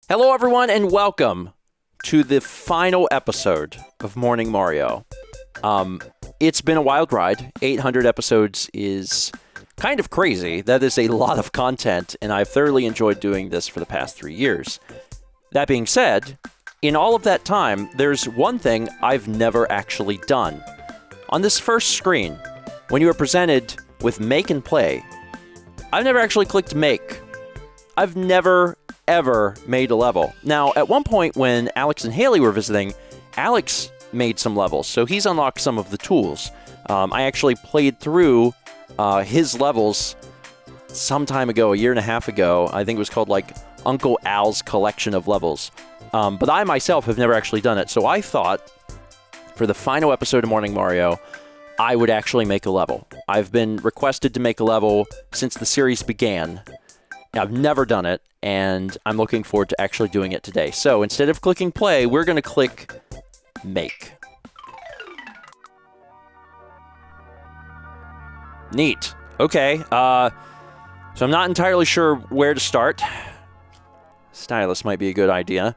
Hello, everyone, and welcome to the final episode of Morning Mario. It's been a wild ride. 800 episodes is kind of crazy. That is a lot of content, and I've thoroughly enjoyed doing this for the past 3 years. That being said, in all of that time, there's one thing I've never actually done. On this first screen, when you are presented with Make and Play, I've never actually clicked Make. I've never ever made a level. Now, at one point when Alex and Haley were visiting, Alex made some levels, so he's unlocked some of the tools. I actually played through his levels some time ago, a year and a half ago. I think it was called like Uncle Al's Collection of Levels. But I myself have never actually done it, so I thought for the final episode of Morning Mario, I would actually make a level. I've been requested to make a level since the series began. I've never done it, and I'm looking forward to actually doing it today. So instead of clicking play, we're going to click make. Neat. Okay. So I'm not entirely sure where to start. Stylus might be a good idea.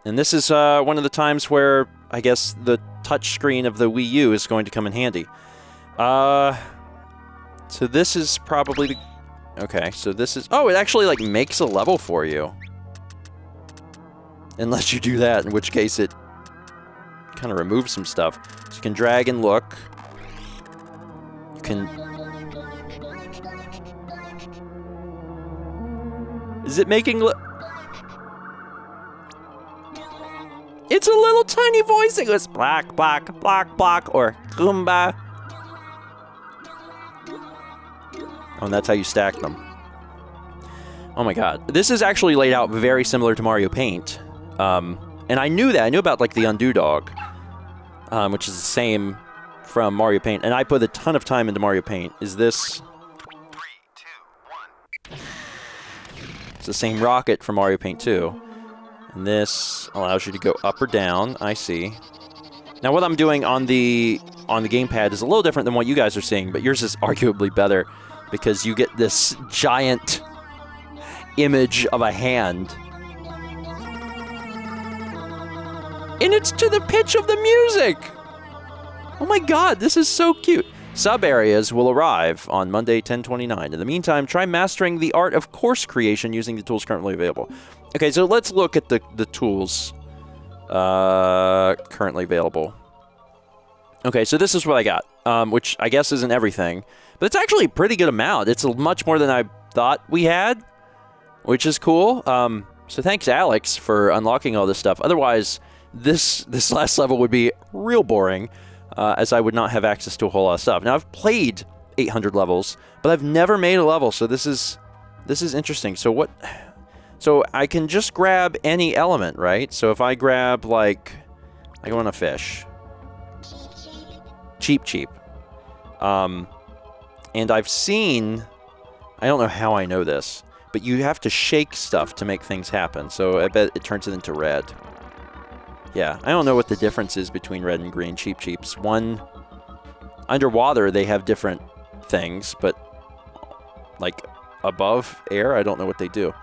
And this is one of the times where I guess the touch screen of the Wii U is going to come in handy. So this is probably the... Okay, so this is... Oh, it actually, like, makes a level for you. Unless you do that, in which case it kind of removes some stuff. So you can drag and look. You can... Is it making... It's a little tiny voice that goes, black, black, black, black, or Goomba. Oh, and that's how you stack them. Oh my god. This is actually laid out very similar to Mario Paint. And I knew that. I knew about, like, the undo dog, which is the same from Mario Paint. And I put a ton of time into Mario Paint. Is this... 3, 2, 1. It's the same rocket from Mario Paint 2. And this allows you to go up or down. I see. Now, what I'm doing on the gamepad is a little different than what you guys are seeing, but yours is arguably better, because you get this giant image of a hand. And it's to the pitch of the music! Oh my god, this is so cute. Sub-areas will arrive on Monday, 10/29. In the meantime, try mastering the art of course creation using the tools currently available. Okay, so let's look at the tools currently available. Okay, so this is what I got, which I guess isn't everything. But it's actually a pretty good amount. It's much more than I thought we had, which is cool. So thanks, Alex, for unlocking all this stuff. Otherwise, this last level would be real boring, as I would not have access to a whole lot of stuff. Now, I've played 800 levels, but I've never made a level, so this is interesting. So what... So I can just grab any element, right? So if I grab, like... I want a fish. Cheep cheep. And I've seen... I don't know how I know this, but you have to shake stuff to make things happen. So I bet it turns it into red. Yeah, I don't know what the difference is between red and green Cheep Cheeps. One... Underwater, they have different things, but... Like, above air, I don't know what they do.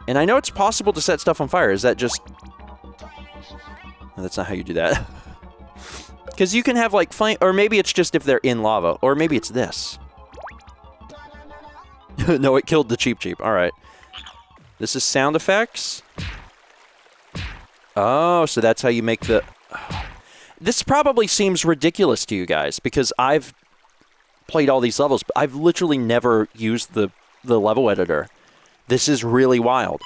And I know it's possible to set stuff on fire. Is that just... No, that's not how you do that. Because you can have, like, flame... Or maybe it's just if they're in lava. Or maybe it's this. No, it killed the Cheep Cheep. Alright. This is sound effects. Oh, so that's how you make the... This probably seems ridiculous to you guys, because I've played all these levels, but I've literally never used the level editor. This is really wild.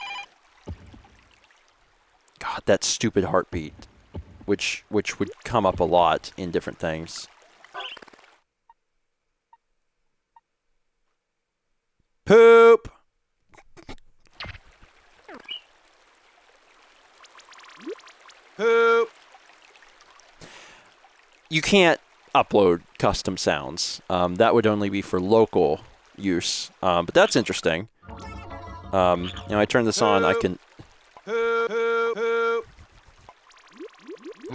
God, that stupid heartbeat, which would come up a lot in different things. Poop! Poop! You can't upload custom sounds. That would only be for local use. But that's interesting. Now I turn this on, I can... What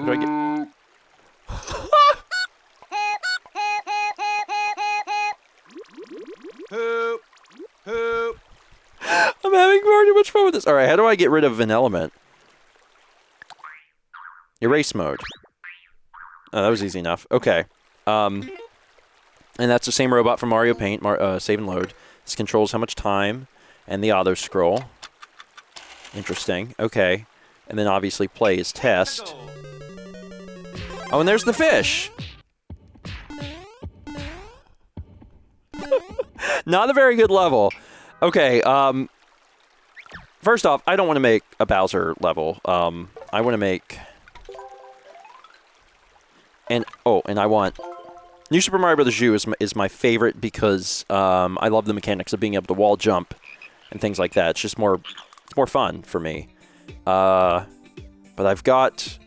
do I get? I'm having far too much fun with this. All right, how do I get rid of an element? Erase mode. Oh, that was easy enough. Okay. And that's the same robot from Mario Paint, save and load. This controls how much time and the auto scroll. Interesting. Okay. And then obviously play is test. Oh, and there's the fish. Not a very good level. Okay. First off, I don't want to make a Bowser level. I want to make... And I want... New Super Mario Bros. U is my favorite because I love the mechanics of being able to wall jump and things like that. It's just more fun for me. But I've got...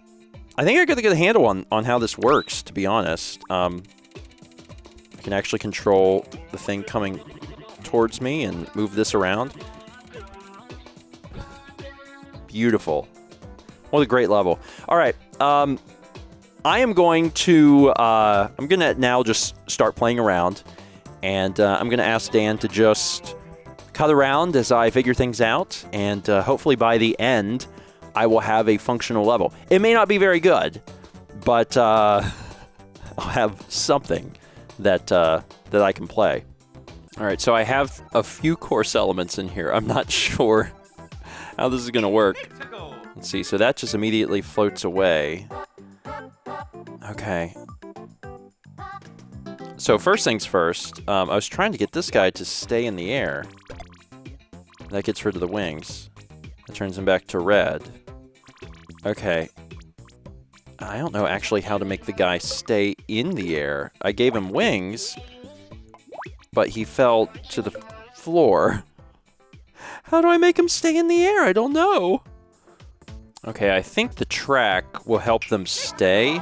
I think I got to get a handle on how this works, to be honest. I can actually control the thing coming towards me and move this around. Beautiful. What a great level. All right. I am going to now just start playing around, and I'm going to ask Dan to just cut around as I figure things out, and hopefully by the end, I will have a functional level. It may not be very good, but I'll have something that I can play. All right, so I have a few course elements in here. I'm not sure how this is going to work. Let's see, so that just immediately floats away. Okay. So first things first, I was trying to get this guy to stay in the air. That gets rid of the wings. That turns him back to red. Okay. I don't know actually how to make the guy stay in the air. I gave him wings, but he fell to the floor. How do I make him stay in the air? I don't know. Okay, I think the track will help them stay.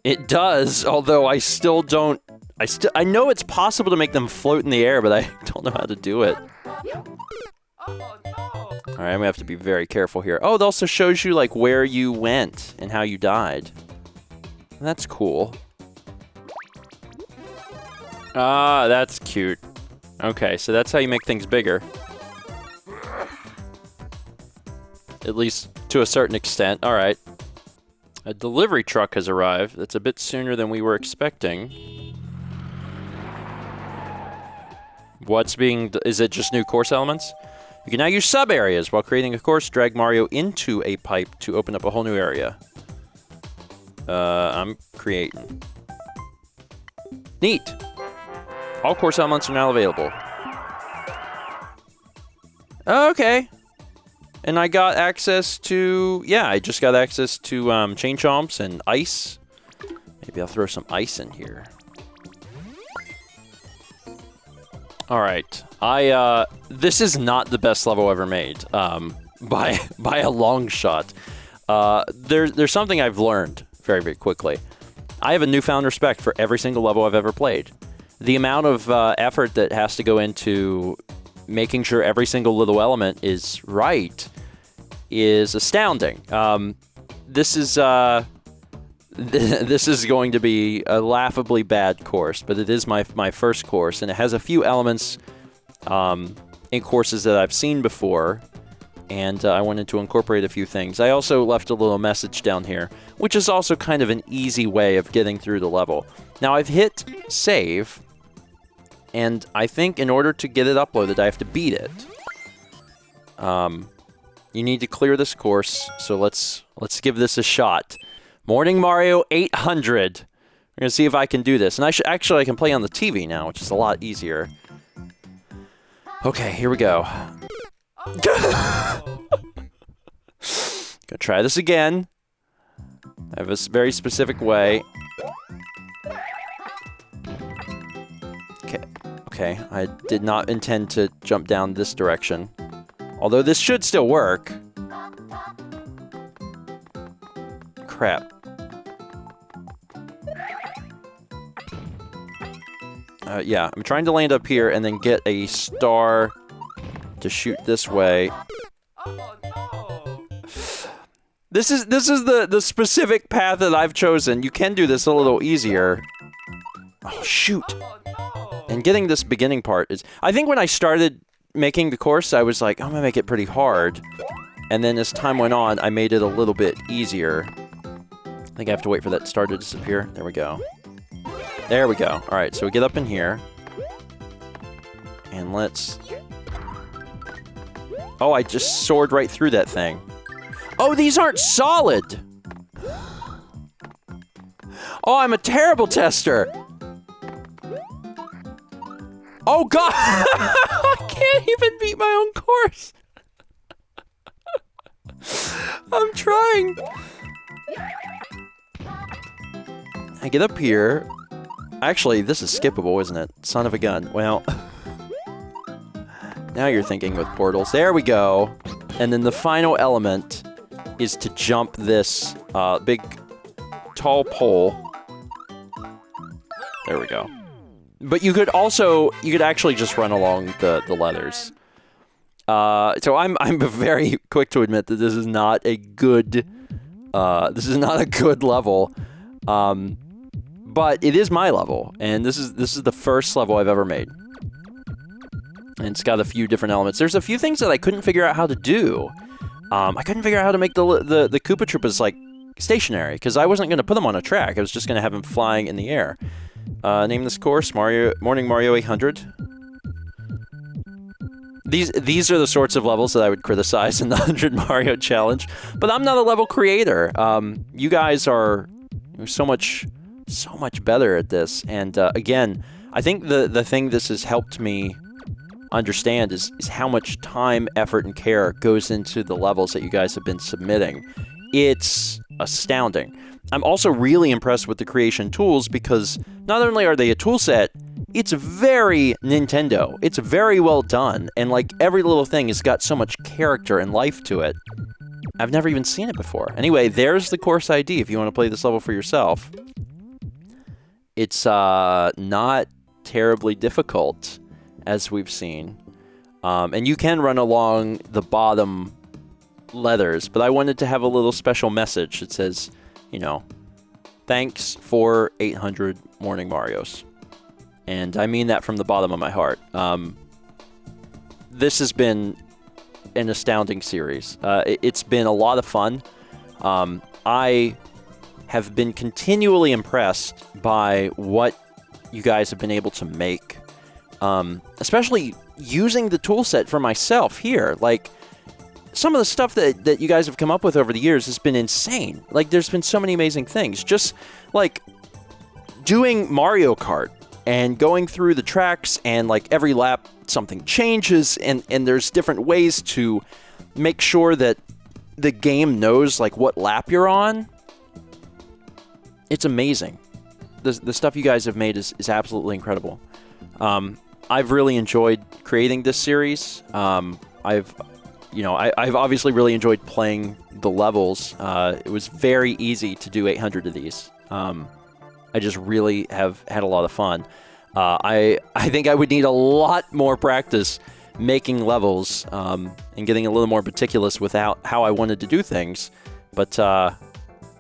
It does, although I still don't... I know it's possible to make them float in the air, but I don't know how to do it. Alright, I'm gonna have to be very careful here. Oh, it also shows you, like, where you went and how you died. That's cool. Ah, that's cute. Okay, so that's how you make things bigger. At least to a certain extent. Alright. A delivery truck has arrived. That's a bit sooner than we were expecting. Is it just new course elements? You can now use sub-areas. While creating a course, drag Mario into a pipe to open up a whole new area. I'm creating. Neat. All course elements are now available. Okay. And I got access to... Yeah, I just got access to chain chomps and ice. Maybe I'll throw some ice in here. Alright. This is not the best level ever made. By a long shot. There's something I've learned very, very quickly. I have a newfound respect for every single level I've ever played. The amount of effort that has to go into making sure every single little element is right is astounding. This is going to be a laughably bad course, but it is my first course, and it has a few elements in courses that I've seen before, and I wanted to incorporate a few things. I also left a little message down here, which is also kind of an easy way of getting through the level. Now, I've hit save, and I think in order to get it uploaded, I have to beat it. You need to clear this course, so let's give this a shot. Morning Mario 800. We're gonna see if I can do this, and I can play on the TV now, which is a lot easier. Okay, here we go. Gonna try this again. I have a very specific way. Okay, I did not intend to jump down this direction. Although this should still work. Crap. Yeah, I'm trying to land up here and then get a star to shoot this way. This is the specific path that I've chosen. You can do this a little easier. Oh, shoot. And getting this beginning part is... I think when I started making the course, I was like, I'm going to make it pretty hard. And then as time went on, I made it a little bit easier. I think I have to wait for that star to disappear. There we go. There we go. All right, so we get up in here. And let's... Oh, I just soared right through that thing. Oh, these aren't solid! Oh, I'm a terrible tester! Oh, God! I can't even beat my own course! I'm trying! I get up here. Actually, this is skippable, isn't it? Son of a gun. Well... Now you're thinking with portals. There we go. And then the final element is to jump this big, tall pole. There we go. But you could actually just run along the leathers. So I'm very quick to admit that this is not a good level. But it is my level, and this is the first level I've ever made. And it's got a few different elements. There's a few things that I couldn't figure out how to do. I couldn't figure out how to make the Koopa Troopas like stationary, because I wasn't going to put them on a track. I was just going to have them flying in the air. Name this course Morning Mario 800. These are the sorts of levels that I would criticize in the 100 Mario Challenge. But I'm not a level creator. You guys are so much better at this. And again, I think the thing this has helped me understand is how much time, effort, and care goes into the levels that you guys have been submitting. It's astounding. I'm also really impressed with the creation tools, because not only are they a tool set, it's very Nintendo. It's very well done, and like every little thing has got so much character and life to it. I've never even seen it before. Anyway, there's the course ID if you want to play this level for yourself. It's not terribly difficult, as we've seen. And you can run along the bottom leathers, but I wanted to have a little special message that says, you know, thanks for 800 Morning Marios. And I mean that from the bottom of my heart. This has been an astounding series. It's been a lot of fun. I have been continually impressed by what you guys have been able to make. Especially using the tool set for myself here. Like, some of the stuff that you guys have come up with over the years has been insane. Like, there's been so many amazing things. Just, like, doing Mario Kart and going through the tracks, and, like, every lap something changes, and there's different ways to make sure that the game knows, like, what lap you're on. It's amazing. The stuff you guys have made is absolutely incredible. I've really enjoyed creating this series. I've obviously really enjoyed playing the levels. It was very easy to do 800 of these. I just really have had a lot of fun. I think I would need a lot more practice making levels and getting a little more meticulous with how I wanted to do things. But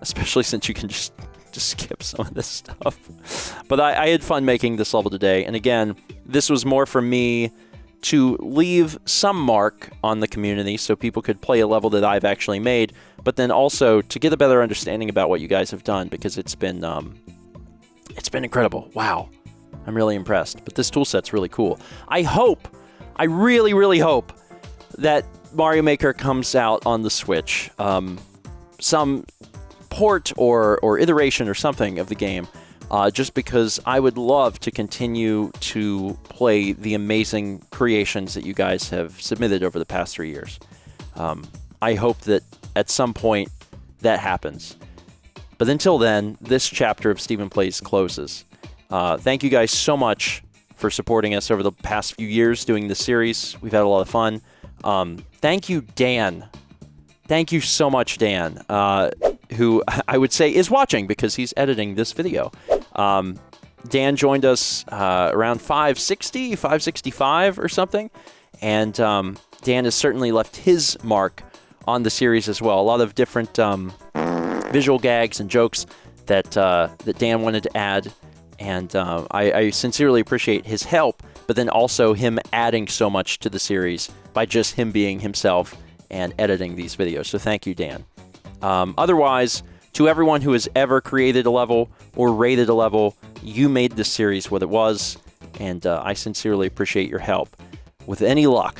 especially since you can just skip some of this stuff. But I had fun making this level today. And again, this was more for me to leave some mark on the community so people could play a level that I've actually made, but then also to get a better understanding about what you guys have done, because it's been incredible. Wow. I'm really impressed. But this tool set's really cool. I really, really hope that Mario Maker comes out on the Switch. Some port or iteration or something of the game, just because I would love to continue to play the amazing creations that you guys have submitted over the past 3 years. I hope that at some point that happens. But until then, this chapter of StephenPlays closes. Thank you guys so much for supporting us over the past few years doing this series. We've had a lot of fun. Thank you, Dan. Thank you so much, Dan, who I would say is watching because he's editing this video. Dan joined us around 560, 565 or something. And Dan has certainly left his mark on the series as well. A lot of different visual gags and jokes that Dan wanted to add. And I sincerely appreciate his help but then also him adding so much to the series by just him being himself and editing these videos. So thank you, Dan. Otherwise, to everyone who has ever created a level or rated a level, you made this series what it was, and I sincerely appreciate your help. With any luck,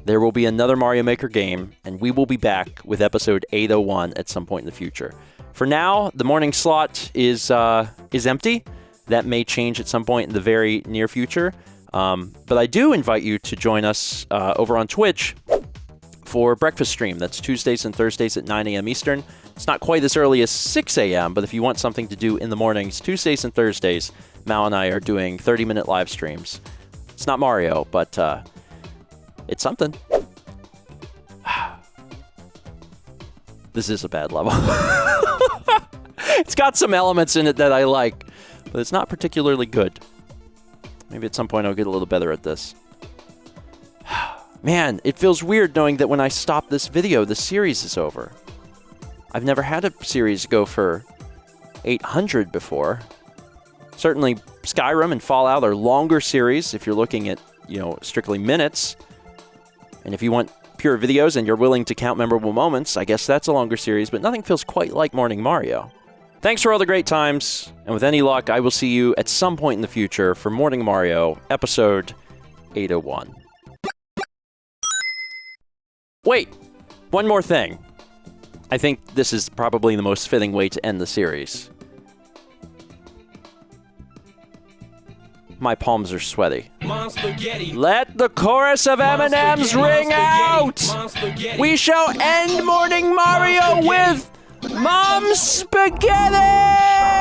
there will be another Mario Maker game, and we will be back with episode 801 at some point in the future. For now, the morning slot is empty. That may change at some point in the very near future. But I do invite you to join us over on Twitch for breakfast stream. That's Tuesdays and Thursdays at 9 a.m. Eastern. It's not quite as early as 6 a.m., but if you want something to do in the mornings, Tuesdays and Thursdays, Mal and I are doing 30-minute live streams. It's not Mario, but it's something. This is a bad level. It's got some elements in it that I like, but it's not particularly good. Maybe at some point I'll get a little better at this. Man, it feels weird knowing that when I stop this video, the series is over. I've never had a series go for 800 before. Certainly, Skyrim and Fallout are longer series if you're looking at, strictly minutes. And if you want pure videos and you're willing to count memorable moments, I guess that's a longer series, but nothing feels quite like Morning Mario. Thanks for all the great times, and with any luck, I will see you at some point in the future for Morning Mario, episode 801. Wait, one more thing. I think this is probably the most fitting way to end the series. My palms are sweaty. Let the chorus of M&Ms ring out! We shall end Morning Mario with Mom Spaghetti!